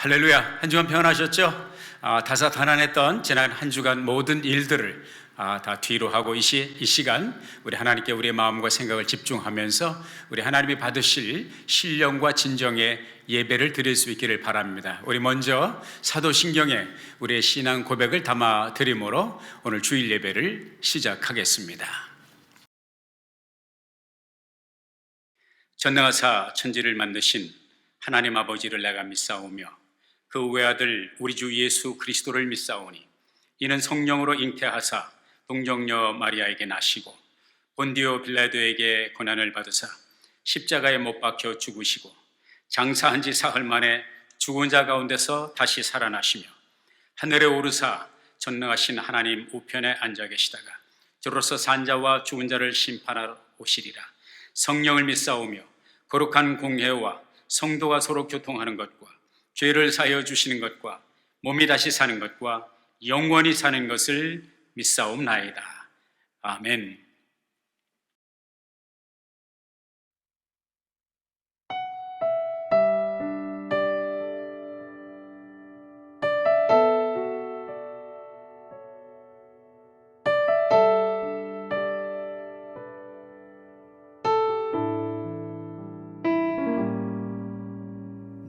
할렐루야. 한 주간 평안하셨죠? 다사다난했던 지난 한 주간 모든 일들을 다 뒤로 하고 이 시간 우리 하나님께 우리의 마음과 생각을 집중하면서 우리 하나님이 받으실 신령과 진정의 예배를 드릴 수 있기를 바랍니다. 우리 먼저 사도신경에 우리의 신앙 고백을 담아 드림으로 오늘 주일 예배를 시작하겠습니다. 전능하사 천지를 만드신 하나님 아버지를 내가 믿사오며 그 외아들 우리 주 예수 그리스도를 믿사오니 이는 성령으로 잉태하사 동정녀 마리아에게 나시고 본디오 빌라도에게 고난을 받으사 십자가에 못 박혀 죽으시고 장사한 지 사흘 만에 죽은 자 가운데서 다시 살아나시며 하늘에 오르사 전능하신 하나님 우편에 앉아 계시다가 저로서 산자와 죽은 자를 심판하러 오시리라. 성령을 믿사오며 거룩한 공회와 성도가 서로 교통하는 것과 죄를 사하여 주시는 것과 몸이 다시 사는 것과 영원히 사는 것을 믿사옵나이다. 아멘.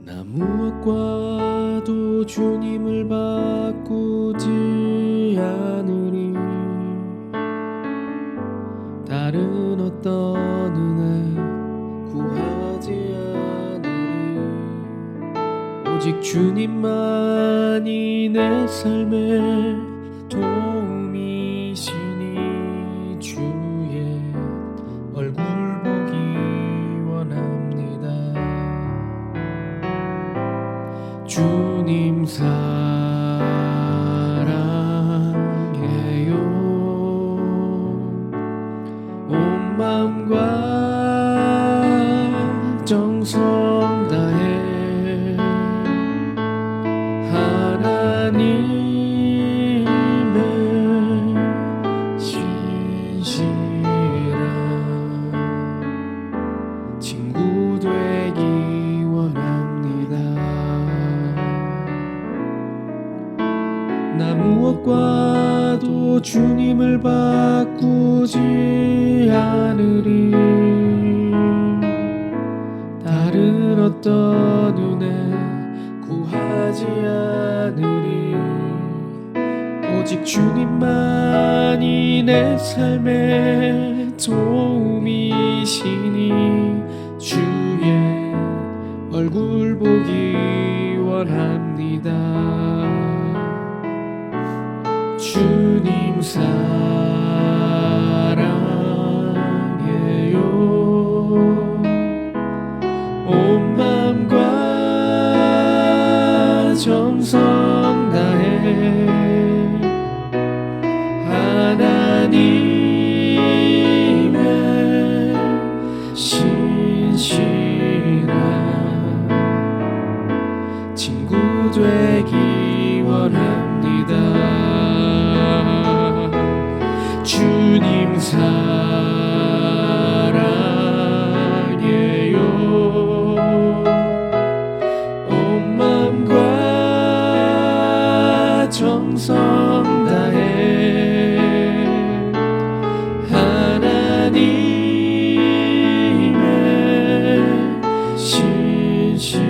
나 무엇과도 주님을 바꾸지 않으리. 다른 어떤 은혜 구하지 않으리. 오직 주님만이 내 삶의 도움이시니 주의 얼굴 보기 원합니다. 주님 사랑해요. 온 마음과 정성 다해 하나님의 신실한 친구 되기 원합니다. 나 무엇과도 주님을 바꾸지 않으리. 다른 어떤 은혜 구하지 않으리. 오직 주님만이 내 삶의 도움이시니 주의 얼굴 보기 원합니다. 주님 사랑해요. 온 마음과 정성 다해 하나님의 신실한 친구 되기 원합니다. 주님 사랑해요. 온 마음과 정성 다해 하나님의 신실한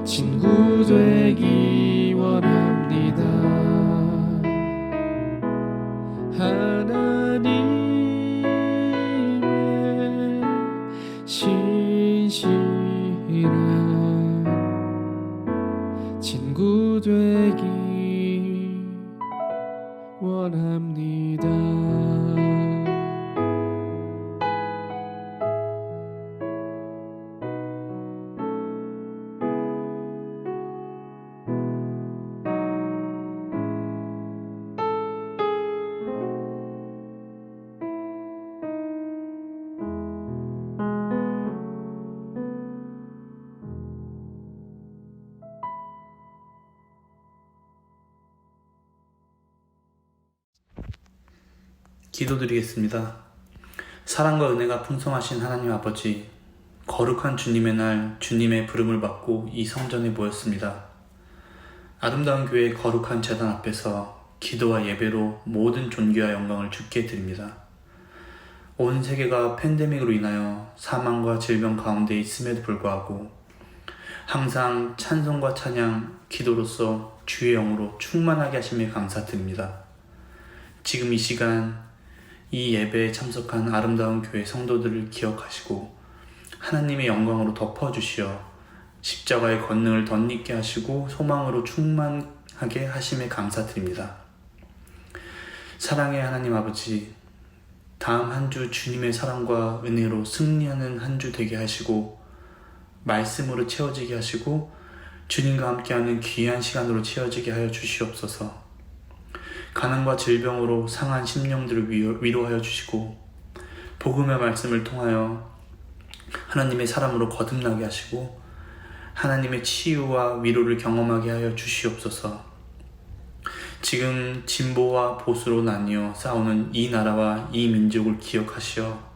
친구 되기 원합니다. 하나님의 신실한 친구 되기 원합니다. 기도드리겠습니다. 사랑과 은혜가 풍성하신 하나님 아버지, 거룩한 주님의 날, 주님의 부름을 받고 이 성전에 모였습니다. 아름다운 교회의 거룩한 제단 앞에서 기도와 예배로 모든 존귀와 영광을 주께 드립니다. 온 세계가 팬데믹으로 인하여 사망과 질병 가운데 있음에도 불구하고 항상 찬송과 찬양, 기도로서 주의 영으로 충만하게 하심에 감사드립니다. 지금 이 시간 이 예배에 참석한 아름다운 교회 성도들을 기억하시고 하나님의 영광으로 덮어주시어 십자가의 권능을 덧입게 하시고 소망으로 충만하게 하심에 감사드립니다. 사랑의 하나님 아버지, 다음 한 주 주님의 사랑과 은혜로 승리하는 한 주 되게 하시고 말씀으로 채워지게 하시고 주님과 함께하는 귀한 시간으로 채워지게 하여 주시옵소서. 가난과 질병으로 상한 심령들을 위로하여 주시고 복음의 말씀을 통하여 하나님의 사람으로 거듭나게 하시고 하나님의 치유와 위로를 경험하게 하여 주시옵소서. 지금 진보와 보수로 나뉘어 싸우는 이 나라와 이 민족을 기억하시어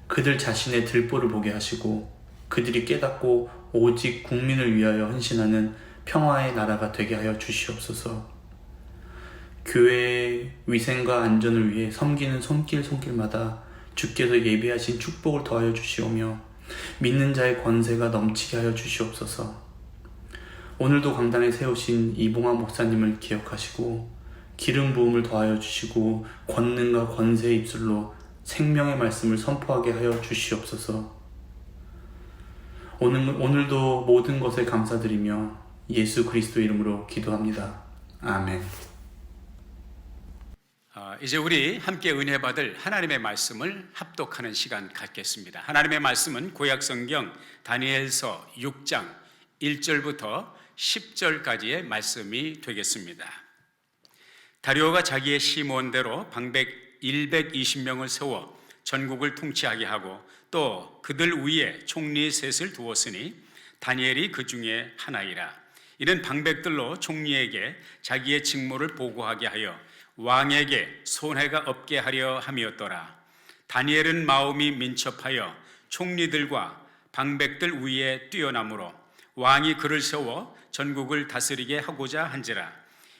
그들 자신의 들보를 보게 하시고 그들이 깨닫고 오직 국민을 위하여 헌신하는 평화의 나라가 되게 하여 주시옵소서. 교회의 위생과 안전을 위해 섬기는 손길마다 주께서 예비하신 축복을 더하여 주시오며 믿는 자의 권세가 넘치게 하여 주시옵소서. 오늘도 강단에 세우신 이봉화 목사님을 기억하시고 기름 부음을 더하여 주시고 권능과 권세의 입술로 생명의 말씀을 선포하게 하여 주시옵소서. 오늘도 모든 것에 감사드리며 예수 그리스도 이름으로 기도합니다. 아멘. 이제 우리 함께 은혜 받을 하나님의 말씀을 합독하는 시간 갖겠습니다. 하나님의 말씀은 구약성경 다니엘서 6장 1절부터 10절까지의 말씀이 되겠습니다. 다리오가 자기의 심원대로 방백 120명을 세워 전국을 통치하게 하고 또 그들 위에 총리 셋을 두었으니 다니엘이 그 중에 하나이라. 이는 방백들로 총리에게 자기의 직무를 보고하게 하여 왕에게 손해가 없게 하려 함이었더라. 다니엘은 마음이 민첩하여 총리들과 방백들 위에 뛰어나므로 왕이 그를 세워 전국을 다스리게 하고자 한지라.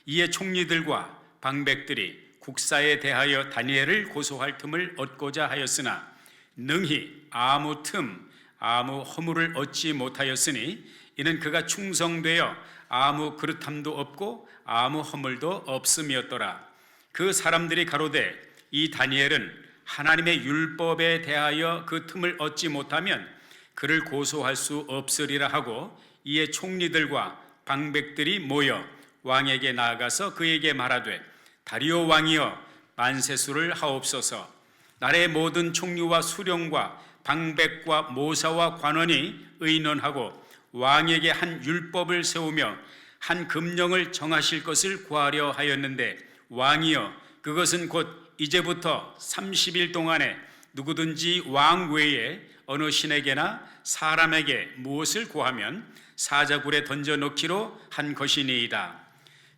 이에 총리들과 방백들이 국사에 대하여 다니엘을 고소할 틈을 얻고자 하였으나 능히 아무 틈, 아무 허물을 얻지 못하였으니 이는 그가 충성되어 아무 그릇함도 없고 아무 허물도 없음이었더라. 그 사람들이 가로되 이 다니엘은 하나님의 율법에 대하여 그 틈을 얻지 못하면 그를 고소할 수 없으리라 하고 이에 총리들과 방백들이 모여 왕에게 나아가서 그에게 말하되 다리오 왕이여 만세수를 하옵소서. 나라의 모든 총리와 수령과 방백과 모사와 관원이 의논하고 왕에게 한 율법을 세우며 한 금령을 정하실 것을 구하려 하였는데 왕이여 그것은 곧 이제부터 30일 동안에 누구든지 왕 외에 어느 신에게나 사람에게 무엇을 구하면 사자굴에 던져넣기로 한 것이니이다.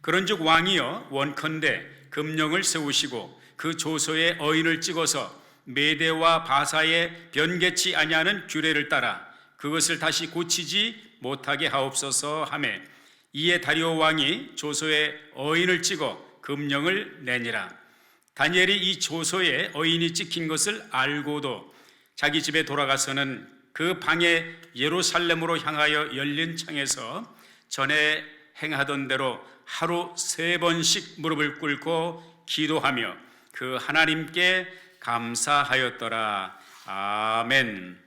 그런즉 왕이여 원컨대 금령을 세우시고 그 조서에 어인을 찍어서 메대와 바사에 변개치 아니하는 규례를 따라 그것을 다시 고치지 못하게 하옵소서 하매 이에 다리오 왕이 조서에 어인을 찍어 금령을 내니라. 다니엘이 이 조서에 어인이 찍힌 것을 알고도 자기 집에 돌아가서는 그 방에 예루살렘으로 향하여 열린 창에서 전에 행하던 대로 하루 3번씩 무릎을 꿇고 기도하며 그 하나님께 감사하였더라. 아멘.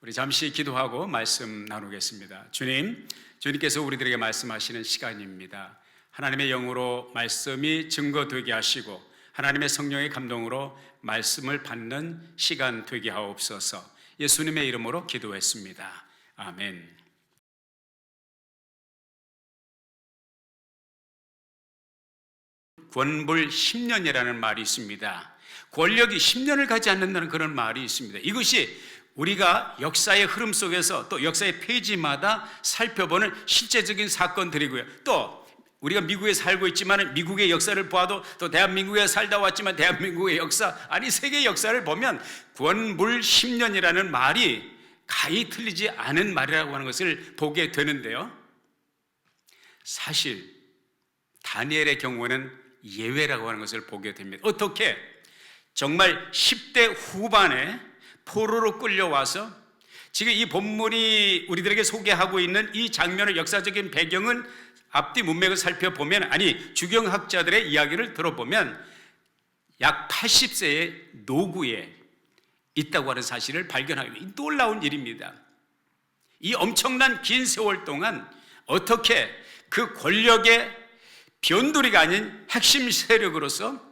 우리 잠시 기도하고 말씀 나누겠습니다. 주님께서 우리들에게 말씀하시는 시간입니다. 하나님의 영으로 말씀이 증거되게 하시고 하나님의 성령의 감동으로 말씀을 받는 시간 되게 하옵소서. 예수님의 이름으로 기도했습니다. 아멘. 권불 10년이라는 말이 있습니다. 권력이 10년을 가지 않는다는 그런 말이 있습니다. 이것이 우리가 역사의 흐름 속에서 또 역사의 페이지마다 살펴보는 실제적인 사건들이고요. 또 우리가 미국에 살고 있지만 미국의 역사를 봐도 또 대한민국에 살다 왔지만 대한민국의 역사, 아니 세계 역사를 보면 권불 10년이라는 말이 가히 틀리지 않은 말이라고 하는 것을 보게 되는데요. 사실 다니엘의 경우는 예외라고 하는 것을 보게 됩니다. 어떻게? 정말 10대 후반에 포로로 끌려와서 지금 이 본문이 우리들에게 소개하고 있는 이 장면의 역사적인 배경은 앞뒤 문맥을 살펴보면, 주경학자들의 이야기를 들어보면 약 80세의 노구에 있다고 하는 사실을 발견하게 됩니다. 놀라운 일입니다. 이 엄청난 긴 세월 동안 어떻게 그 권력의 변두리가 아닌 핵심 세력으로서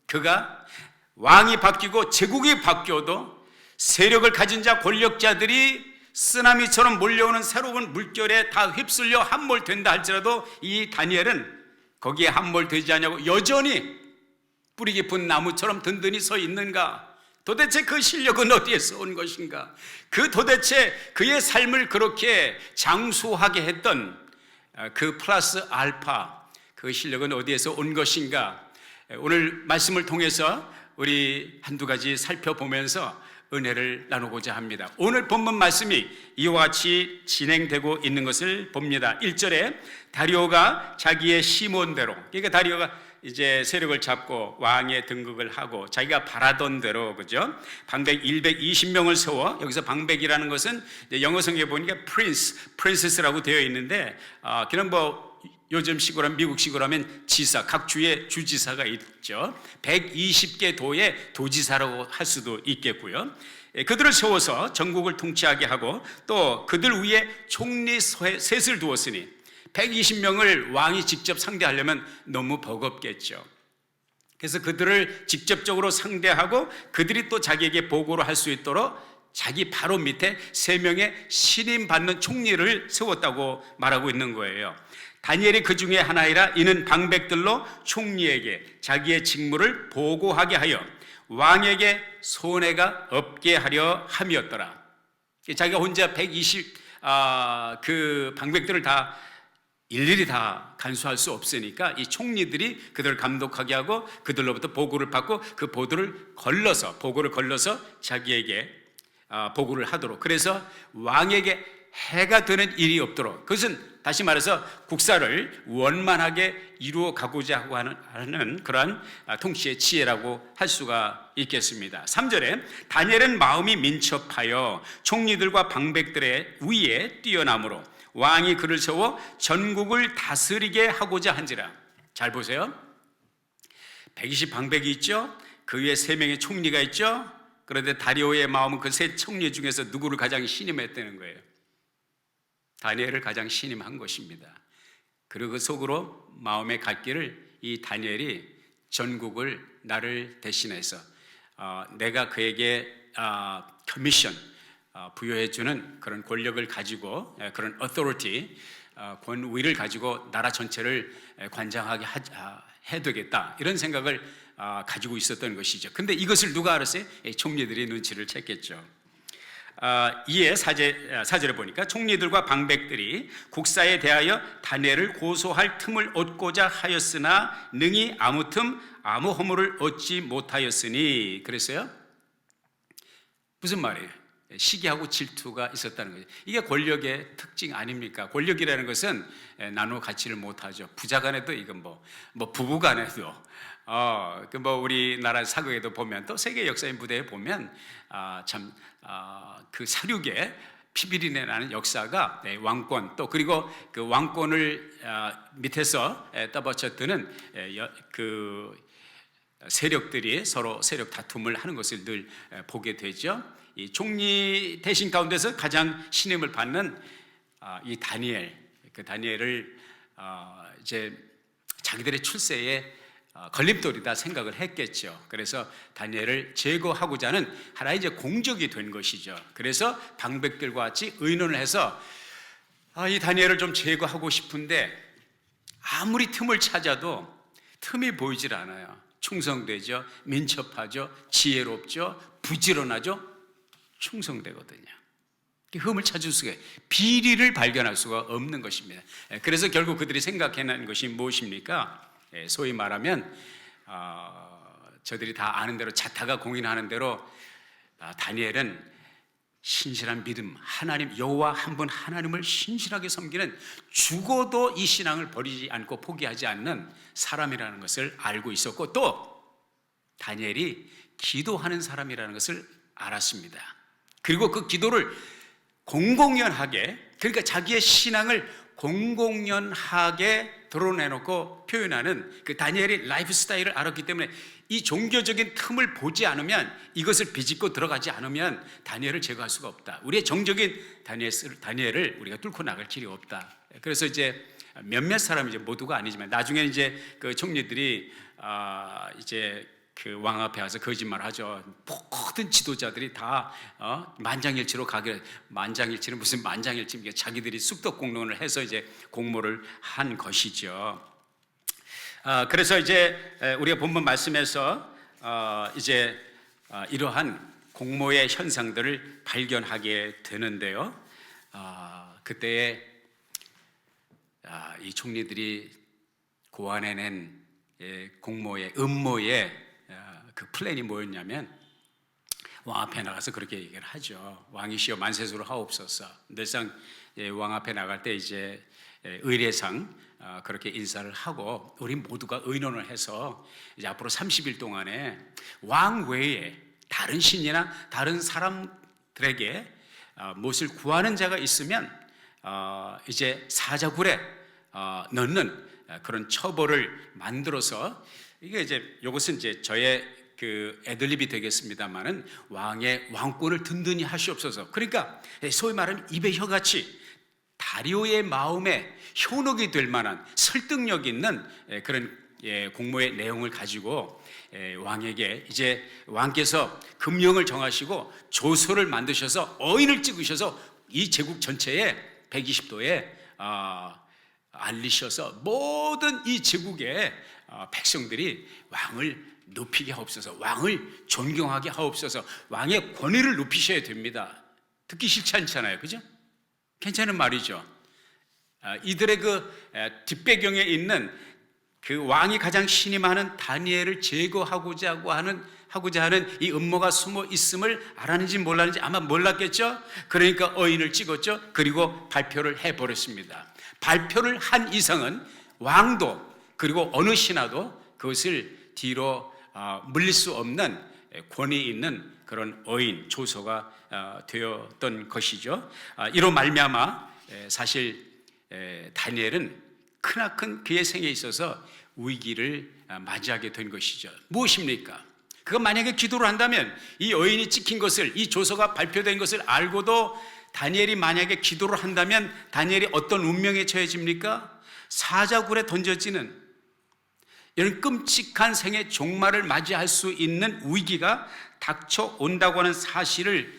그가 왕이 바뀌고 제국이 바뀌어도 세력을 가진 자, 권력자들이 쓰나미처럼 몰려오는 새로운 물결에 다 휩쓸려 함몰된다 할지라도 이 다니엘은 거기에 함몰되지 않냐고 여전히 뿌리 깊은 나무처럼 든든히 서 있는가? 도대체 그 실력은 어디에서 온 것인가? 그 도대체 그의 삶을 그렇게 장수하게 했던 그 플러스 알파, 그 실력은 어디에서 온 것인가? 오늘 말씀을 통해서 우리 한두 가지 살펴보면서 은혜를 나누고자 합니다. 오늘 본문 말씀이 이와 같이 진행되고 있는 것을 봅니다. 1절에 다리오가 자기의 시몬대로, 그러니까 다리오가 이제 세력을 잡고 왕의 등극을 하고 자기가 바라던 대로, 그죠? 방백 120명을 세워, 여기서 방백이라는 것은 영어 성경에 보니까 프린세스라고 되어 있는데, 그냥 뭐 요즘식으로 하면, 미국식으로 하면 지사, 각 주에 주지사가 있죠. 120개 도의 도지사라고 할 수도 있겠고요. 그들을 세워서 전국을 통치하게 하고 또 그들 위에 총리 셋을 두었으니 120명을 왕이 직접 상대하려면 너무 버겁겠죠. 그래서 그들을 직접적으로 상대하고 그들이 또 자기에게 보고를 할 수 있도록 자기 바로 밑에 3명의 신임받는 총리를 세웠다고 말하고 있는 거예요. 다니엘이 그 중에 하나이라 이는 방백들로 총리에게 자기의 직무를 보고하게 하여 왕에게 손해가 없게 하려 함이었더라. 자기가 혼자 120 방백들을 다 일일이 다 간수할 수 없으니까 이 총리들이 그들을 감독하게 하고 그들로부터 보고를 받고 그 보고를 걸러서 자기에게 보고를 하도록, 그래서 왕에게 해가 되는 일이 없도록, 그것은 다시 말해서 국사를 원만하게 이루어 가고자 하고 하는 그러한 통치의 지혜라고 할 수가 있겠습니다. 3절에 다니엘은 마음이 민첩하여 총리들과 방백들의 위에 뛰어남으로 왕이 그를 세워 전국을 다스리게 하고자 한지라. 잘 보세요. 120 방백이 있죠. 그 위에 3명의 총리가 있죠. 그런데 다리오의 마음은 그 3 총리 중에서 누구를 가장 신임했다는 거예요? 다니엘을 가장 신임한 것입니다. 그리고 그 속으로 마음에 갔기를 이 다니엘이 전국을 나를 대신해서 내가 그에게 커미션 부여해주는 그런 권력을 가지고, 그런 authority, 권위를 가지고 나라 전체를 관장하게 해두겠다, 이런 생각을 가지고 있었던 것이죠. 근데 이것을 누가 알았어요? 총리들이 눈치를 챘겠죠. 이에 4절에 보니까 총리들과 방백들이 국사에 대하여 다니엘을 고소할 틈을 얻고자 하였으나 능히 아무 틈 아무 허물을 얻지 못하였으니. 그랬어요? 무슨 말이에요? 시기하고 질투가 있었다는 거죠. 이게 권력의 특징 아닙니까? 권력이라는 것은 나누어 갖지를 못하죠. 부자 간에도, 이건 뭐 부부 간에도, 뭐 우리나라 사극에도 보면, 또 세계 역사의 무대에 보면 그 사륙에 피비린내 나는 역사가, 왕권, 또 그리고 그 왕권을 밑에서 떠받쳐드는 그 세력들이 서로 세력 다툼을 하는 것을 늘 보게 되죠. 이 총리 대신 가운데서 가장 신임을 받는 이 다니엘, 그 다니엘을 이제 자기들의 출세에 걸림돌이다 생각을 했겠죠. 그래서 다니엘을 제거하고자 하는 하나의 이제 공적이 된 것이죠. 그래서 방백들과 같이 의논을 해서 이 다니엘을 좀 제거하고 싶은데 아무리 틈을 찾아도 틈이 보이질 않아요. 충성되죠, 민첩하죠, 지혜롭죠, 부지런하죠, 충성되거든요. 흠을 찾을 수가, 비리를 발견할 수가 없는 것입니다. 그래서 결국 그들이 생각해낸 것이 무엇입니까? 소위 말하면 저들이 다 아는 대로, 자타가 공인하는 대로 다니엘은 신실한 믿음, 하나님 여호와 한 분 하나님을 신실하게 섬기는, 죽어도 이 신앙을 버리지 않고 포기하지 않는 사람이라는 것을 알고 있었고, 또 다니엘이 기도하는 사람이라는 것을 알았습니다. 그리고 그 기도를 공공연하게, 그러니까 자기의 신앙을 공공연하게 드러내놓고 표현하는 그 다니엘의 라이프 스타일을 알았기 때문에 이 종교적인 틈을 보지 않으면, 이것을 비집고 들어가지 않으면 다니엘을 제거할 수가 없다. 우리의 정적인 다니엘을 우리가 뚫고 나갈 길이 없다. 그래서 이제 몇몇 사람이 이제 모두가 아니지만 나중에 이제 그 총리들이 이제 그 왕 앞에 와서 거짓말하죠. 모든 지도자들이 다 만장일치로 가기를, 만장일치는 무슨 만장일치, 자기들이 쑥덕공론을 해서 이제 공모를 한 것이죠. 그래서 이제 우리가 본문 말씀에서 이제 이러한 공모의 현상들을 발견하게 되는데요. 그때에 이 총리들이 고안해낸 공모의 음모의 그 플랜이 뭐였냐면, 왕 앞에 나가서 그렇게 얘기를 하죠. 왕이시여 만세수를 하옵소서. 늘상 왕 앞에 나갈 때 이제 의례상 그렇게 인사를 하고, 우리 모두가 의논을 해서 이제 앞으로 30일 동안에 왕 외에 다른 신이나 다른 사람들에게 무엇을 구하는 자가 있으면 이제 사자굴에 넣는 그런 처벌을 만들어서, 이게 이제 이것은 이제 저의 그 애들립이 되겠습니다만은, 왕의 왕권을 든든히 하시옵소서. 그러니까 소위 말하면 입에 혀같이 다리오의 마음에 현혹이 될 만한 설득력 있는 그런 공모의 내용을 가지고 왕에게, 이제 왕께서 금령을 정하시고 조서를 만드셔서 어인을 찍으셔서 이 제국 전체에 120도에 알리셔서 모든 이 제국의 백성들이 왕을 높이게 하옵소서, 왕을 존경하게 하옵소서, 왕의 권위를 높이셔야 됩니다. 듣기 싫지 않잖아요, 그죠? 괜찮은 말이죠. 이들의 그 뒷배경에 있는 그 왕이 가장 신임하는 다니엘을 제거하고자 하는 이 음모가 숨어 있음을 알았는지 몰랐는지 아마 몰랐겠죠. 그러니까 어인을 찍었죠. 그리고 발표를 해버렸습니다. 발표를 한 이상은 왕도 그리고 어느 신하도 그것을 뒤로 물릴 수 없는 권위 있는 그런 어인 조서가 되었던 것이죠. 이로 말미암아 사실 다니엘은 크나큰 그의 생에 있어서 위기를 맞이하게 된 것이죠. 무엇입니까? 그가 만약에 기도를 한다면, 이 어인이 찍힌 것을, 이 조서가 발표된 것을 알고도 다니엘이 만약에 기도를 한다면 다니엘이 어떤 운명에 처해집니까? 사자굴에 던져지는 이런 끔찍한 생의 종말을 맞이할 수 있는 위기가 닥쳐온다고 하는 사실을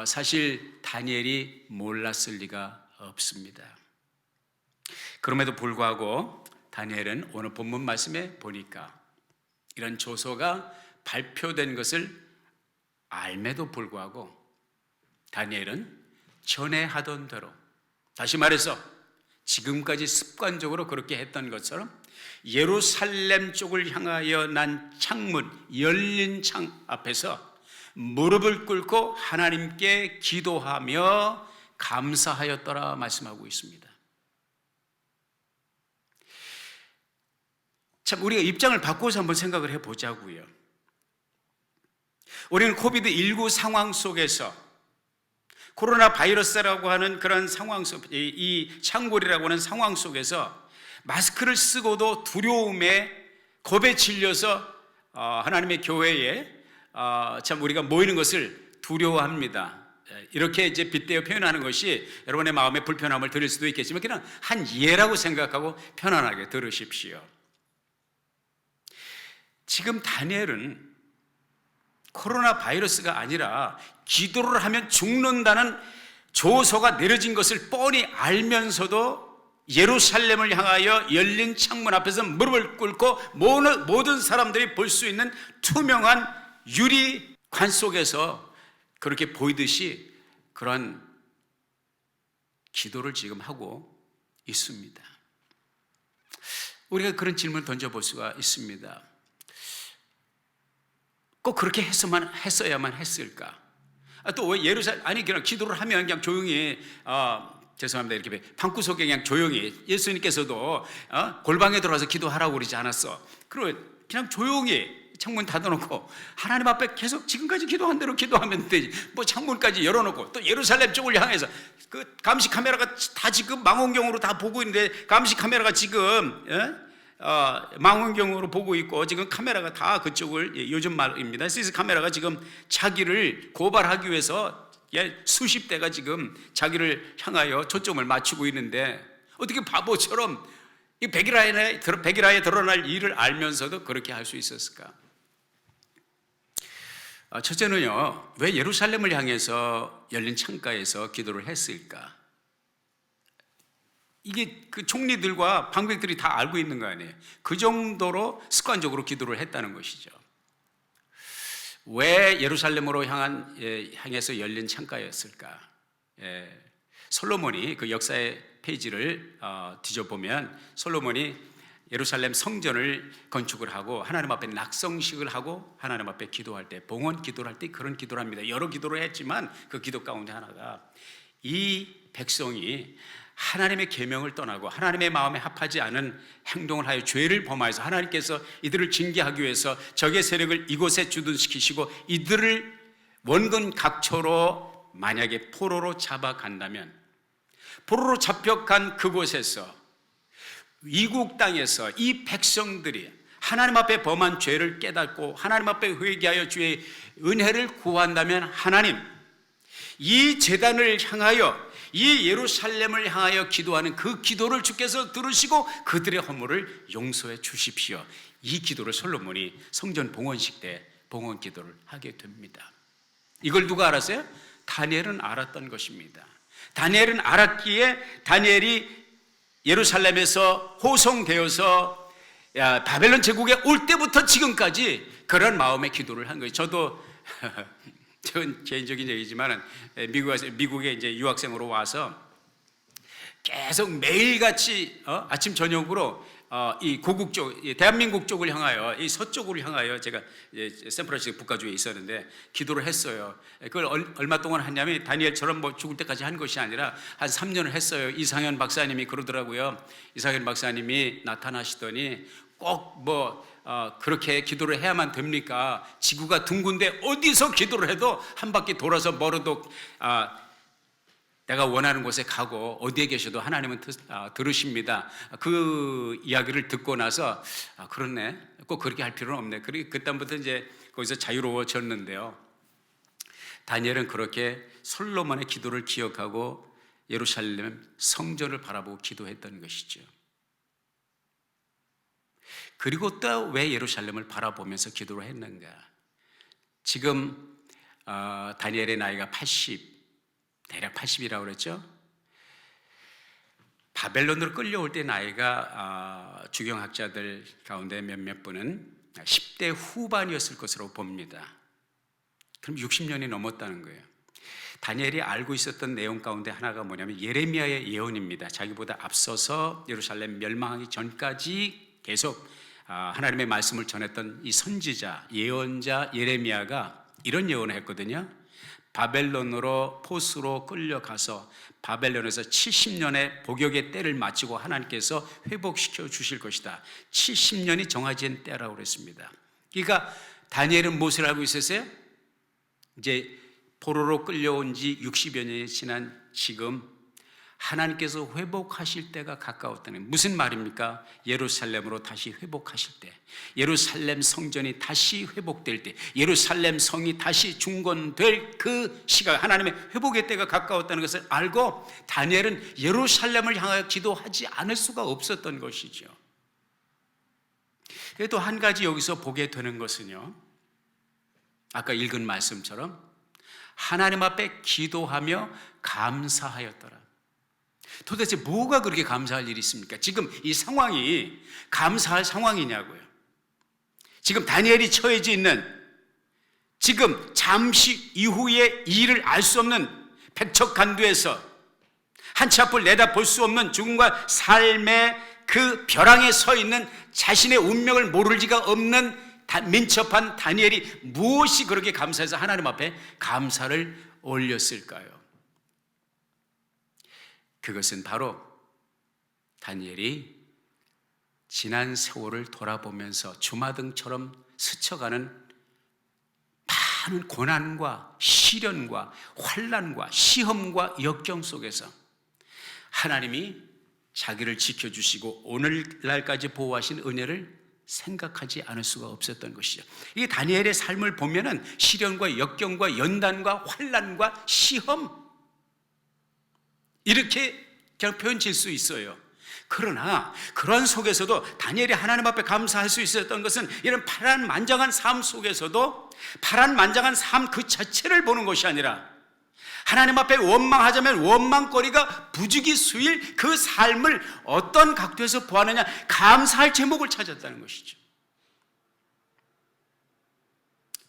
사실 다니엘이 몰랐을 리가 없습니다. 그럼에도 불구하고 다니엘은 오늘 본문 말씀에 보니까 이런 조서가 발표된 것을 알매도 불구하고 다니엘은 전에 하던 대로, 다시 말해서 지금까지 습관적으로 그렇게 했던 것처럼 예루살렘 쪽을 향하여 난 창문, 열린 창 앞에서 무릎을 꿇고 하나님께 기도하며 감사하였더라 말씀하고 있습니다. 참, 우리가 입장을 바꿔서 한번 생각을 해보자고요. 우리는 코비드19 상황 속에서, 코로나 바이러스라고 하는 그런 상황 속, 이 창궐이라고 하는 상황 속에서 마스크를 쓰고도 두려움에, 겁에 질려서 하나님의 교회에 참 우리가 모이는 것을 두려워합니다. 이렇게 이제 빗대어 표현하는 것이 여러분의 마음에 불편함을 드릴 수도 있겠지만 그냥 한 예라고 생각하고 편안하게 들으십시오. 지금 다니엘은 코로나 바이러스가 아니라 기도를 하면 죽는다는 조서가 내려진 것을 뻔히 알면서도 예루살렘을 향하여 열린 창문 앞에서 무릎을 꿇고 모든 사람들이 볼 수 있는 투명한 유리관 속에서 그렇게 보이듯이 그런 기도를 지금 하고 있습니다. 우리가 그런 질문을 던져볼 수가 있습니다. 꼭 그렇게 했어야만 했을까? 또 왜 아니 그냥 기도를 하면 그냥 조용히 죄송합니다 이렇게 방구석에 그냥 조용히 예수님께서도 골방에 들어가서 기도하라고 그러지 않았어. 그리고 그냥 조용히 창문 닫아놓고 하나님 앞에 계속 지금까지 기도한 대로 기도하면 되지. 뭐 창문까지 열어놓고 또 예루살렘 쪽을 향해서 그 감시 카메라가 다 지금 망원경으로 다 보고 있는데 감시 카메라가 지금 망원경으로 보고 있고 지금 카메라가 다 그쪽을 요즘 말입니다. CCTV 카메라가 지금 자기를 고발하기 위해서 수십 대가 지금 자기를 향하여 초점을 맞추고 있는데 어떻게 바보처럼 이 백일하에 드러날 일을 알면서도 그렇게 할 수 있었을까? 첫째는요, 왜 예루살렘을 향해서 열린 창가에서 기도를 했을까? 이게 그 총리들과 방백들이 다 알고 있는 거 아니에요? 그 정도로 습관적으로 기도를 했다는 것이죠. 왜 예루살렘으로 향해서 열린 창가였을까? 솔로몬이 그 역사의 페이지를 뒤져보면 솔로몬이 예루살렘 성전을 건축을 하고 하나님 앞에 낙성식을 하고 하나님 앞에 기도할 때 봉헌 기도를 할 때 그런 기도를 합니다. 여러 기도를 했지만 그 기도 가운데 하나가 이 백성이 하나님의 계명을 떠나고 하나님의 마음에 합하지 않은 행동을 하여 죄를 범하여서 하나님께서 이들을 징계하기 위해서 적의 세력을 이곳에 주둔시키시고 이들을 원근 각처로 만약에 포로로 잡아간다면 포로로 잡혀간 그곳에서 이국 땅에서 이 백성들이 하나님 앞에 범한 죄를 깨닫고 하나님 앞에 회개하여 주의 은혜를 구한다면 하나님 이 제단을 향하여 이 예루살렘을 향하여 기도하는 그 기도를 주께서 들으시고 그들의 허물을 용서해 주십시오. 이 기도를 솔로몬이 성전 봉헌식 때 봉헌 기도를 하게 됩니다. 이걸 누가 알았어요? 다니엘은 알았던 것입니다. 다니엘은 알았기에 다니엘이 예루살렘에서 호송되어서 바벨론 제국에 올 때부터 지금까지 그런 마음의 기도를 한 거예요. 저도 전 개인적인 얘기지만 미국에 이제 유학생으로 와서 계속 매일같이 아침 저녁으로 이 고국 쪽, 대한민국 쪽을 향하여 이 서쪽을 향하여 제가 샌프란시스코 북가주에 있었는데 기도를 했어요. 그걸 얼마 동안 했냐면 다니엘처럼 뭐 죽을 때까지 한 것이 아니라 한 3년을 했어요. 이상현 박사님이 그러더라고요. 이상현 박사님이 나타나시더니 꼭 그렇게 기도를 해야만 됩니까? 지구가 둥근데 어디서 기도를 해도 한 바퀴 돌아서 멀어도 내가 원하는 곳에 가고 어디에 계셔도 하나님은 들으십니다. 그 이야기를 듣고 나서 그렇네, 꼭 그렇게 할 필요는 없네. 그리고 그다음부터 이제 거기서 자유로워졌는데요. 다니엘은 그렇게 솔로몬의 기도를 기억하고 예루살렘 성전을 바라보고 기도했던 것이죠. 그리고 또 왜 예루살렘을 바라보면서 기도를 했는가? 지금 다니엘의 나이가 대략 80이라고 그랬죠. 바벨론으로 끌려올 때 나이가 주경학자들 가운데 몇몇 분은 10대 후반이었을 것으로 봅니다. 그럼 60년이 넘었다는 거예요. 다니엘이 알고 있었던 내용 가운데 하나가 뭐냐면 예레미야의 예언입니다. 자기보다 앞서서 예루살렘 멸망하기 전까지 계속 하나님의 말씀을 전했던 이 선지자, 예언자 예레미야가 이런 예언을 했거든요. 바벨론으로 포스로 끌려가서 바벨론에서 70년의 복역의 때를 마치고 하나님께서 회복시켜 주실 것이다. 70년이 정해진 때라고 그랬습니다. 그러니까 다니엘은 무엇을 알고 있었어요? 이제 포로로 끌려온 지 60여 년이 지난 지금 하나님께서 회복하실 때가 가까웠다는, 무슨 말입니까? 예루살렘으로 다시 회복하실 때, 예루살렘 성전이 다시 회복될 때, 예루살렘 성이 다시 중건될 그 시각, 하나님의 회복의 때가 가까웠다는 것을 알고 다니엘은 예루살렘을 향하여 기도하지 않을 수가 없었던 것이죠. 그래도 한 가지 여기서 보게 되는 것은요, 아까 읽은 말씀처럼 하나님 앞에 기도하며 감사하였더라. 도대체 뭐가 그렇게 감사할 일이 있습니까? 지금 이 상황이 감사할 상황이냐고요. 지금 다니엘이 처해져 있는, 지금 잠시 이후의 일을 알 수 없는 백척간두에서 한치 앞을 내다볼 수 없는 죽음과 삶의 그 벼랑에 서 있는 자신의 운명을 모를 리가 없는 민첩한 다니엘이 무엇이 그렇게 감사해서 하나님 앞에 감사를 올렸을까요? 그것은 바로 다니엘이 지난 세월을 돌아보면서 주마등처럼 스쳐가는 많은 고난과 시련과 환난과 시험과 역경 속에서 하나님이 자기를 지켜주시고 오늘날까지 보호하신 은혜를 생각하지 않을 수가 없었던 것이죠. 이 다니엘의 삶을 보면은 시련과 역경과 연단과 환난과 시험, 이렇게 그냥 표현 질 수 있어요. 그러나 그런 속에서도 다니엘이 하나님 앞에 감사할 수 있었던 것은 이런 파란만장한 삶 속에서도 파란만장한 삶 그 자체를 보는 것이 아니라 하나님 앞에 원망하자면 원망거리가 부지기수일 그 삶을 어떤 각도에서 보았느냐, 감사할 제목을 찾았다는 것이죠.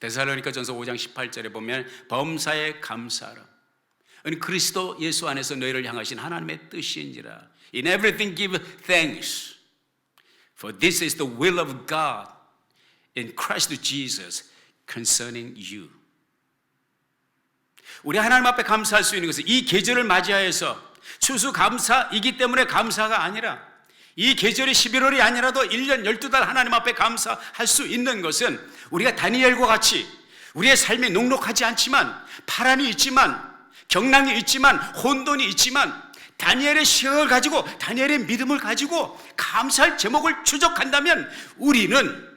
데살로니가전서 5장 18절에 보면 범사에 감사하라. 그리스도 예수 안에서 너희를 향하신 하나님의 뜻인지라. In everything give thanks, for this is the will of God in Christ Jesus concerning you. 우리 하나님 앞에 감사할 수 있는 것은 이 계절을 맞이하여서 추수감사이기 때문에 감사가 아니라, 이 계절이 11월이 아니라도 1년 12달 하나님 앞에 감사할 수 있는 것은 우리가 다니엘과 같이 우리의 삶이 녹록하지 않지만, 파란이 있지만, 경랑이 있지만, 혼돈이 있지만, 다니엘의 시각을 가지고 다니엘의 믿음을 가지고 감사할 제목을 추적한다면 우리는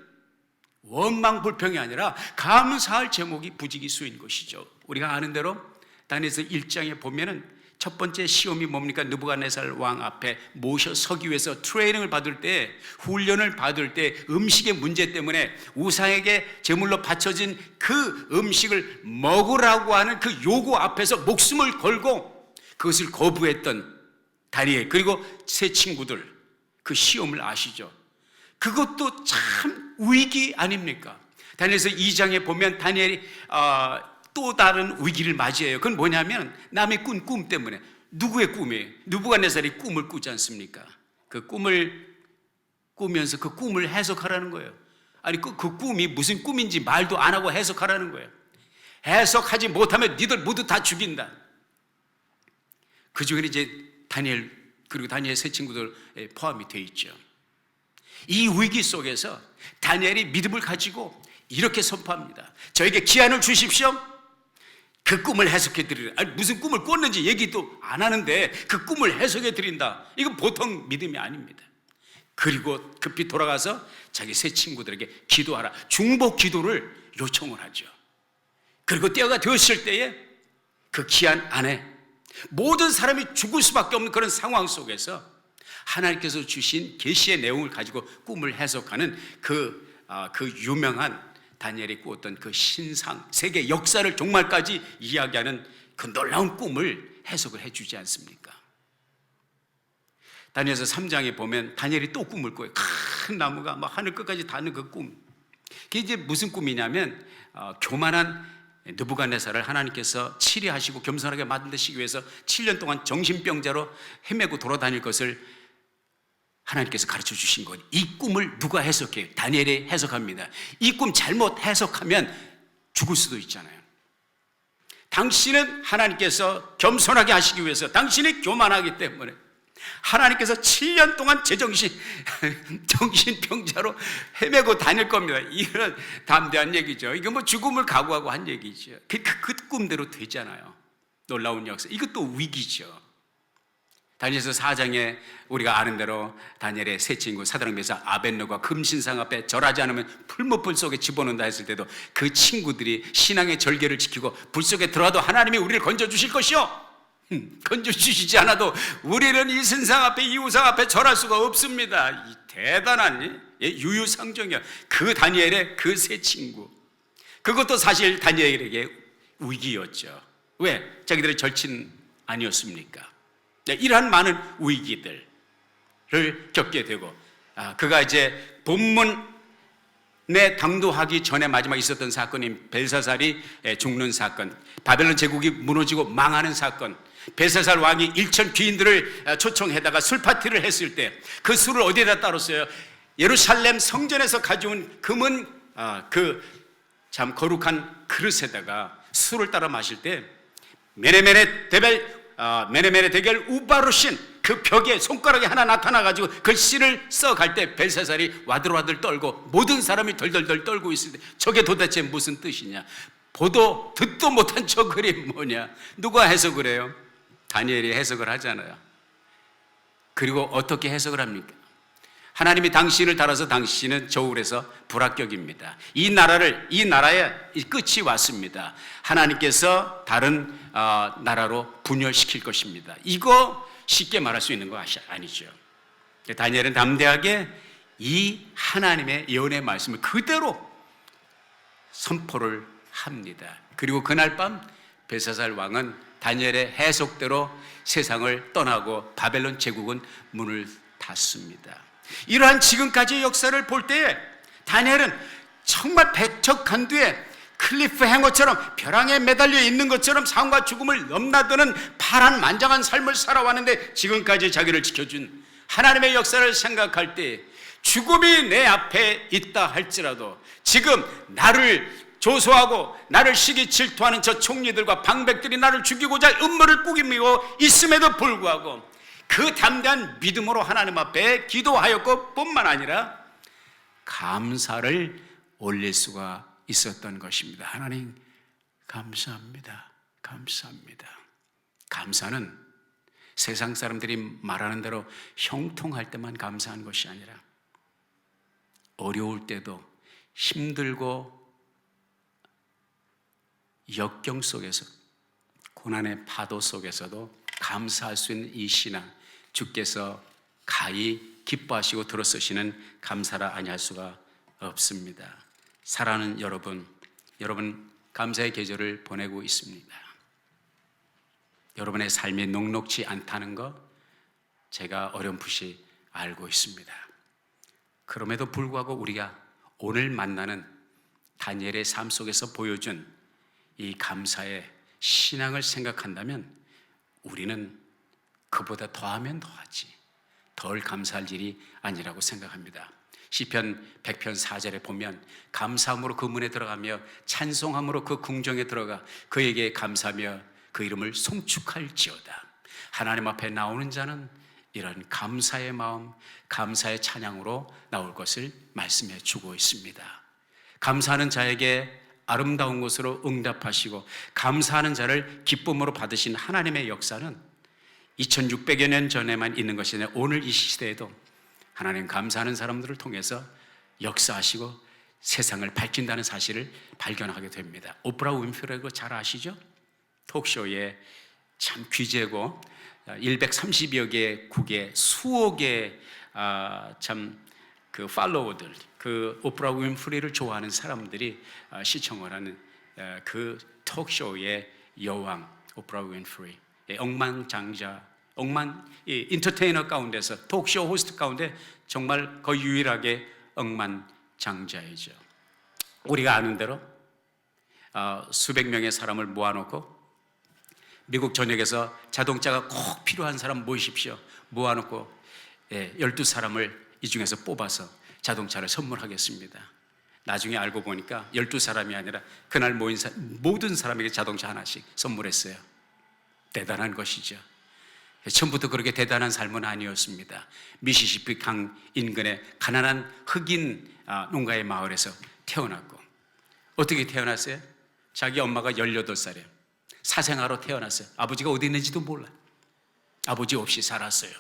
원망 불평이 아니라 감사할 제목이 부지기수인 것이죠. 우리가 아는 대로 다니엘서 1장에 보면은 첫 번째 시험이 뭡니까? 느부갓네살 왕 앞에 모셔 서기 위해서 트레이닝을 받을 때, 훈련을 받을 때 음식의 문제 때문에 우상에게 제물로 바쳐진 그 음식을 먹으라고 하는 그 요구 앞에서 목숨을 걸고 그것을 거부했던 다니엘, 그리고 세 친구들, 그 시험을 아시죠? 그것도 참 위기 아닙니까? 다니엘서 2장에 보면 다니엘이 또 다른 위기를 맞이해요. 그건 뭐냐면 남의 꾼 꿈 때문에. 누구의 꿈이에요? 느부갓네살이 꿈을 꾸지 않습니까? 그 꿈을 꾸면서 그 꿈을 해석하라는 거예요. 아니 그 꿈이 무슨 꿈인지 말도 안 하고 해석하라는 거예요. 해석하지 못하면 니들 모두 다 죽인다. 그 중에 이제 다니엘, 그리고 다니엘 세 친구들 포함이 되어 있죠. 이 위기 속에서 다니엘이 믿음을 가지고 이렇게 선포합니다. 저에게 기한을 주십시오. 그 꿈을 해석해 드리라. 아니 무슨 꿈을 꿨는지 얘기도 안 하는데 그 꿈을 해석해 드린다. 이건 보통 믿음이 아닙니다. 그리고 급히 돌아가서 자기 세 친구들에게 기도하라. 중보 기도를 요청을 하죠. 그리고 때가 되었을 때에 그 기한 안에 모든 사람이 죽을 수밖에 없는 그런 상황 속에서 하나님께서 주신 계시의 내용을 가지고 꿈을 해석하는 그 유명한 다니엘이 꾸었던 그 신상, 세계 역사를 종말까지 이야기하는 그 놀라운 꿈을 해석을 해주지 않습니까? 다니엘서 3장에 보면 다니엘이 또 꿈을 꿔요. 큰 나무가 막 하늘 끝까지 닿는 그 꿈. 그게 이제 무슨 꿈이냐면 교만한 느부갓네살을 하나님께서 치리하시고 겸손하게 만드시기 위해서 7년 동안 정신병자로 헤매고 돌아다닐 것을 하나님께서 가르쳐 주신 것. 이 꿈을 누가 해석해요? 다니엘이 해석합니다. 이 꿈 잘못 해석하면 죽을 수도 있잖아요. 당신은 하나님께서 겸손하게 하시기 위해서, 당신이 교만하기 때문에 하나님께서 7년 동안 정신병자로 헤매고 다닐 겁니다. 이런 담대한 얘기죠. 이거 뭐 죽음을 각오하고 한 얘기죠. 그 꿈대로 되잖아요. 놀라운 역사. 이것도 위기죠. 다니엘서 4장에 우리가 아는 대로 다니엘의 세 친구 사드락 메삭 아벳느고가 금신상 앞에 절하지 않으면 풀무불 속에 집어넣는다 했을 때도 그 친구들이 신앙의 절개를 지키고 불 속에 들어와도 하나님이 우리를 건져주실 것이요, 건져주시지 않아도 우리는 이 신상 앞에, 이 우상 앞에 절할 수가 없습니다. 이 대단한 유유상종이야. 그 다니엘의 그 세 친구, 그것도 사실 다니엘에게 위기였죠. 왜? 자기들의 절친 아니었습니까? 이러한 많은 위기들을 겪게 되고, 그가 이제 본문에 당도하기 전에 마지막 있었던 사건인 벨사살이 죽는 사건, 바벨론 제국이 무너지고 망하는 사건, 벨사살 왕이 1천 귀인들을 초청해다가 술 파티를 했을 때 그 술을 어디에다 따랐어요? 예루살렘 성전에서 가져온 금은 그 참 거룩한 그릇에다가 술을 따라 마실 때 메네메네 대결 우바르신 그 벽에 손가락이 하나 나타나가지고 글씨를 써갈 때 벨사살이 와들와들 떨고 모든 사람이 덜덜덜 떨고 있을 때 저게 도대체 무슨 뜻이냐? 보도 듣도 못한 저 글이 뭐냐? 누가 해석을 해요? 다니엘이 해석을 하잖아요. 그리고 어떻게 해석을 합니까? 하나님이 당신을 따라서 당신은 저울에서 불합격입니다. 이 나라의 끝이 왔습니다. 하나님께서 다른 나라로 분열시킬 것입니다. 이거 쉽게 말할 수 있는 거 아니죠. 다니엘은 담대하게 이 하나님의 예언의 말씀을 그대로 선포를 합니다. 그리고 그날 밤 벨사살 왕은 다니엘의 해석대로 세상을 떠나고 바벨론 제국은 문을 닫습니다. 이러한 지금까지의 역사를 볼 때에 다니엘은 정말 백척간두에 클리프 행어처럼 벼랑에 매달려 있는 것처럼 삶과 죽음을 넘나드는 파란만장한 삶을 살아왔는데, 지금까지 자기를 지켜준 하나님의 역사를 생각할 때 죽음이 내 앞에 있다 할지라도 지금 나를 조소하고 나를 시기 질투하는 저 총리들과 방백들이 나를 죽이고자 음모를 꾸미고 있음에도 불구하고 그 담대한 믿음으로 하나님 앞에 기도하였고 뿐만 아니라 감사를 올릴 수가 있었던 것입니다. 하나님 감사합니다. 감사합니다. 감사는 세상 사람들이 말하는 대로 형통할 때만 감사한 것이 아니라 어려울 때도, 힘들고 역경 속에서, 고난의 파도 속에서도 감사할 수 있는 이 신앙, 주께서 가히 기뻐하시고 들어쓰시는 감사라 아니할 수가 없습니다. 사랑하는 여러분 감사의 계절을 보내고 있습니다. 여러분의 삶이 녹록지 않다는 것 제가 어렴풋이 알고 있습니다. 그럼에도 불구하고 우리가 오늘 만나는 다니엘의 삶 속에서 보여준 이 감사의 신앙을 생각한다면 우리는 그보다 더하면 더하지 덜 감사할 일이 아니라고 생각합니다. 시편 100편 4절에 보면 감사함으로 그 문에 들어가며 찬송함으로 그 궁정에 들어가 그에게 감사하며 그 이름을 송축할지어다. 하나님 앞에 나오는 자는 이런 감사의 마음, 감사의 찬양으로 나올 것을 말씀해 주고 있습니다. 감사하는 자에게 아름다운 것으로 응답하시고 감사하는 자를 기쁨으로 받으신 하나님의 역사는 2600여 년 전에만 있는 것이 아니라 오늘 이 시대에도 하나님 감사하는 사람들을 통해서 역사하시고 세상을 밝힌다는 사실을 발견하게 됩니다. 오프라 윈프리라고 잘 아시죠? 톡쇼에 참 귀재고 130여 개국의 수억의 그 팔로워들, 그 오프라 윈프리를 좋아하는 사람들이 시청을 하는 그 톡쇼의 여왕 오프라 윈프리, 인터테이너 가운데서 톡쇼 호스트 가운데 정말 거의 유일하게 억만장자이죠. 우리가 아는 대로 수백 명의 사람을 모아놓고 미국 전역에서 자동차가 꼭 필요한 사람 모이십시오. 모아놓고 12사람을 이 중에서 뽑아서 자동차를 선물하겠습니다. 나중에 알고 보니까 12사람이 아니라 그날 모인 모든 사람에게 자동차 하나씩 선물했어요. 대단한 것이죠. 처음부터 그렇게 대단한 삶은 아니었습니다. 미시시피 강 인근의 가난한 흑인 농가의 마을에서 태어났고, 어떻게 태어났어요? 자기 엄마가 18살이에요. 사생아로 태어났어요. 아버지가 어디 있는지도 몰라요. 아버지 없이 살았어요.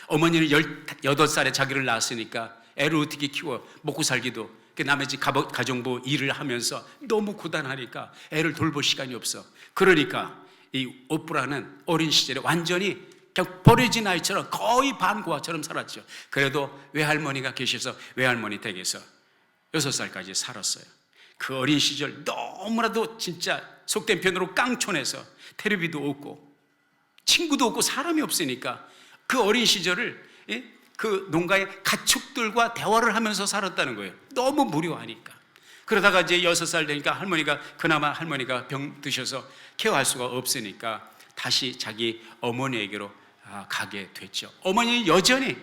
어머니는 18살에 자기를 낳았으니까 애를 어떻게 키워 먹고 살기도, 남의 집 가정부 일을 하면서 너무 고단하니까 애를 돌볼 시간이 없어. 그러니까 이 오프라는 어린 시절에 완전히 그냥 버려진 아이처럼 거의 반고아처럼 살았죠. 그래도 외할머니가 계셔서 외할머니 댁에서 6살까지 살았어요. 그 어린 시절 너무나도 진짜 속된 편으로 깡촌에서 텔레비도 없고 친구도 없고 사람이 없으니까 그 어린 시절을 그 농가의 가축들과 대화를 하면서 살았다는 거예요. 너무 무료하니까. 그러다가 이제 6살 되니까 할머니가 병 드셔서 케어할 수가 없으니까 다시 자기 어머니에게로 가게 됐죠. 어머니는 여전히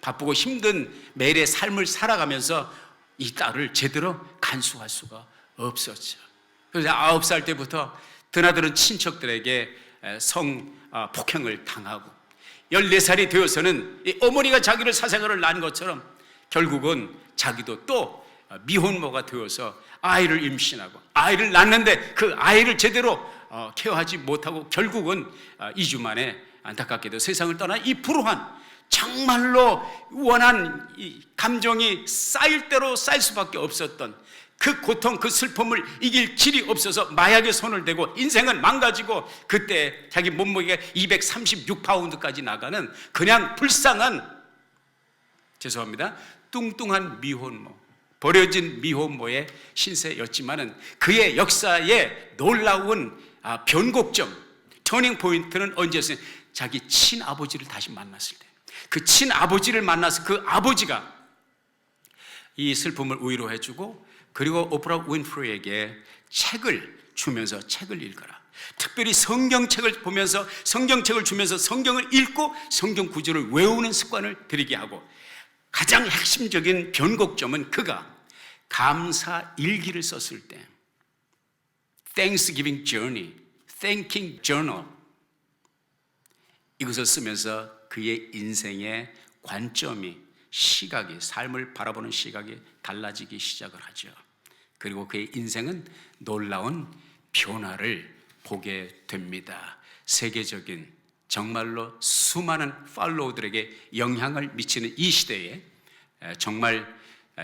바쁘고 힘든 매일의 삶을 살아가면서 이 딸을 제대로 간수할 수가 없었죠. 그래서 9살 때부터 드나드는 친척들에게 폭행을 당하고 14살이 되어서는 이 어머니가 자기를 사생활을 낳은 것처럼 결국은 자기도 또 미혼모가 되어서 아이를 임신하고 아이를 낳는데 그 아이를 제대로 케어하지 못하고 결국은 2주 만에 안타깝게도 세상을 떠난 이 불우한, 정말로 원한 이 감정이 쌓일 대로 쌓일 수밖에 없었던 그 고통, 그 슬픔을 이길 길이 없어서 마약에 손을 대고 인생은 망가지고 그때 자기 몸무게가 236파운드까지 나가는 그냥 불쌍한, 죄송합니다, 뚱뚱한 미혼모, 버려진 미혼모의 신세였지만은 그의 역사의 놀라운 변곡점, 터닝 포인트는 언제였어요? 자기 친아버지를 다시 만났을 때. 그 친아버지를 만나서 그 아버지가 이 슬픔을 위로해주고, 그리고 오프라 윈프리에게 책을 주면서 책을 읽어라, 특별히 성경책을 보면서 성경책을 주면서 성경을 읽고 성경 구절을 외우는 습관을 들이게 하고, 가장 핵심적인 변곡점은 그가 감사 일기를 썼을 때, Thanksgiving Journey, Thanking Journal, 이것을 쓰면서 그의 인생의 관점이, 시각이, 삶을 바라보는 시각이 달라지기 시작을 하죠. 그리고 그의 인생은 놀라운 변화를 보게 됩니다. 세계적인, 정말로 수많은 팔로우들에게 영향을 미치는 이 시대에 정말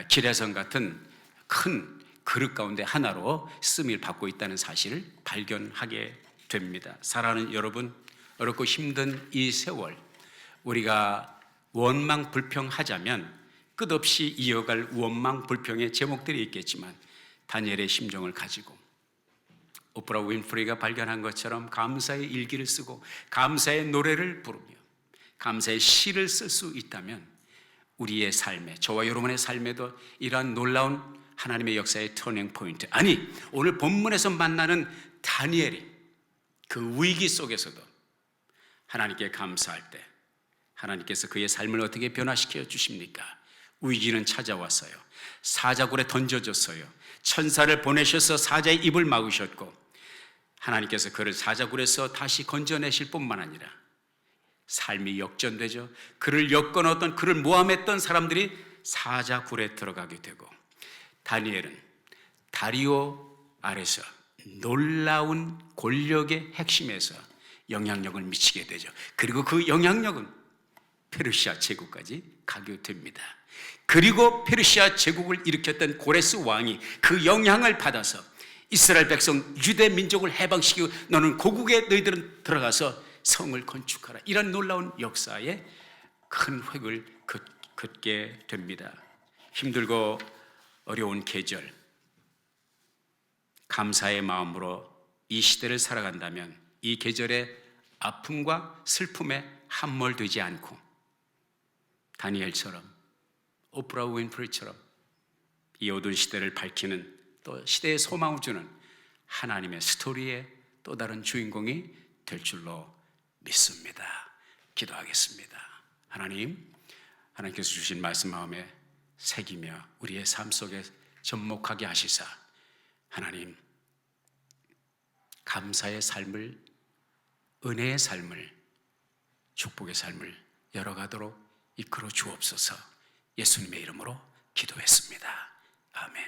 기레성 같은 큰 그릇 가운데 하나로 쓰임을 받고 있다는 사실을 발견하게 됩니다. 사랑하는 여러분, 어렵고 힘든 이 세월, 우리가 원망 불평하자면 끝없이 이어갈 원망 불평의 제목들이 있겠지만, 다니엘의 심정을 가지고 오프라 윈프리가 발견한 것처럼 감사의 일기를 쓰고 감사의 노래를 부르며 감사의 시를 쓸 수 있다면, 우리의 삶에, 저와 여러분의 삶에도 이러한 놀라운 하나님의 역사의 터닝 포인트, 아니 오늘 본문에서 만나는 다니엘이 그 위기 속에서도 하나님께 감사할 때 하나님께서 그의 삶을 어떻게 변화시켜 주십니까? 위기는 찾아왔어요. 사자굴에 던져졌어요. 천사를 보내셔서 사자의 입을 막으셨고, 하나님께서 그를 사자굴에서 다시 건져내실 뿐만 아니라 삶이 역전되죠. 그를 엮어넣었던, 그를 모함했던 사람들이 사자굴에 들어가게 되고, 다니엘은 다리오 아래서 놀라운 권력의 핵심에서 영향력을 미치게 되죠. 그리고 그 영향력은 페르시아 제국까지 가게 됩니다. 그리고 페르시아 제국을 일으켰던 고레스 왕이 그 영향을 받아서 이스라엘 백성, 유대 민족을 해방시키고 너는 고국에 너희들은 들어가서 성을 건축하라, 이런 놀라운 역사에 큰 획을 긋게 됩니다. 힘들고 어려운 계절, 감사의 마음으로 이 시대를 살아간다면 이 계절의 아픔과 슬픔에 함몰되지 않고 다니엘처럼, 오프라 윈프리처럼 이 어두운 시대를 밝히는, 또 시대의 소망을 주는 하나님의 스토리의 또 다른 주인공이 될 줄로 믿습니다. 기도하겠습니다. 하나님께서 주신 말씀 마음에 새기며 우리의 삶 속에 접목하게 하시사, 하나님, 감사의 삶을, 은혜의 삶을, 축복의 삶을 열어가도록 이끌어 주옵소서. 예수님의 이름으로 기도했습니다. 아멘.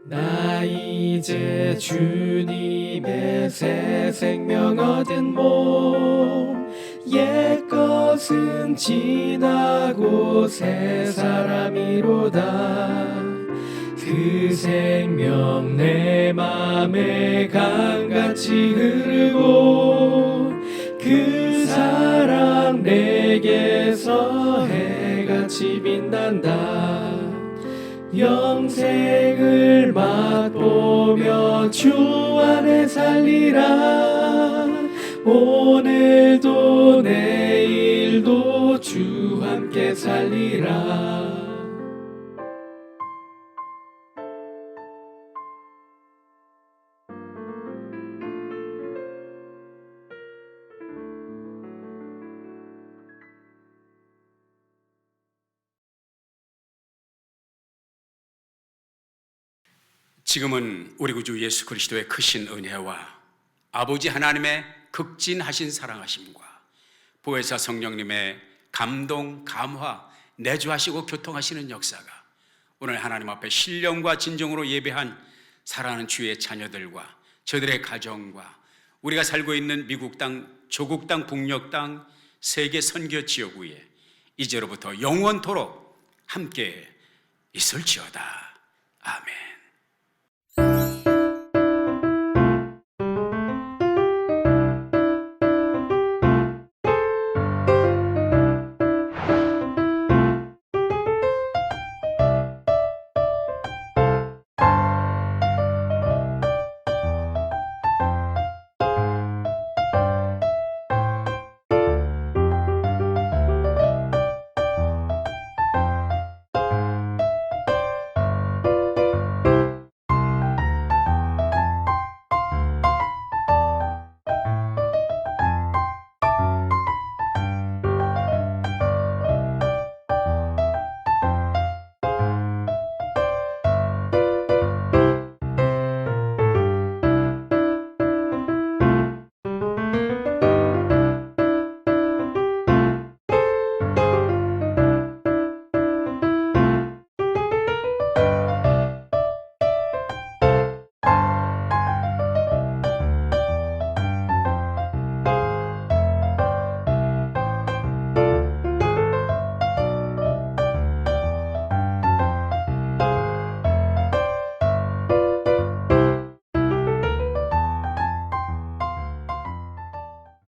나 이제 주님의 새 생명 얻은 몸, 옛것은 지나고 새 사람이로다. 그 생명 내 맘에 강같이 흐르고, 그 사랑 내게서 해같이 빛난다. 영생을 맛보며 주 안에 살리라. 오늘도 내일도 주 함께 살리라. 지금은 우리 구주 예수 그리스도의 크신 은혜와 아버지 하나님의 극진하신 사랑하심과 보혜사 성령님의 감동, 감화, 내주하시고 교통하시는 역사가 오늘 하나님 앞에 신령과 진정으로 예배한 사랑하는 주의 자녀들과 저들의 가정과 우리가 살고 있는 미국 땅, 조국 땅, 북녘 땅, 세계 선교 지역 위에 이제로부터 영원토록 함께 있을지어다. 아멘.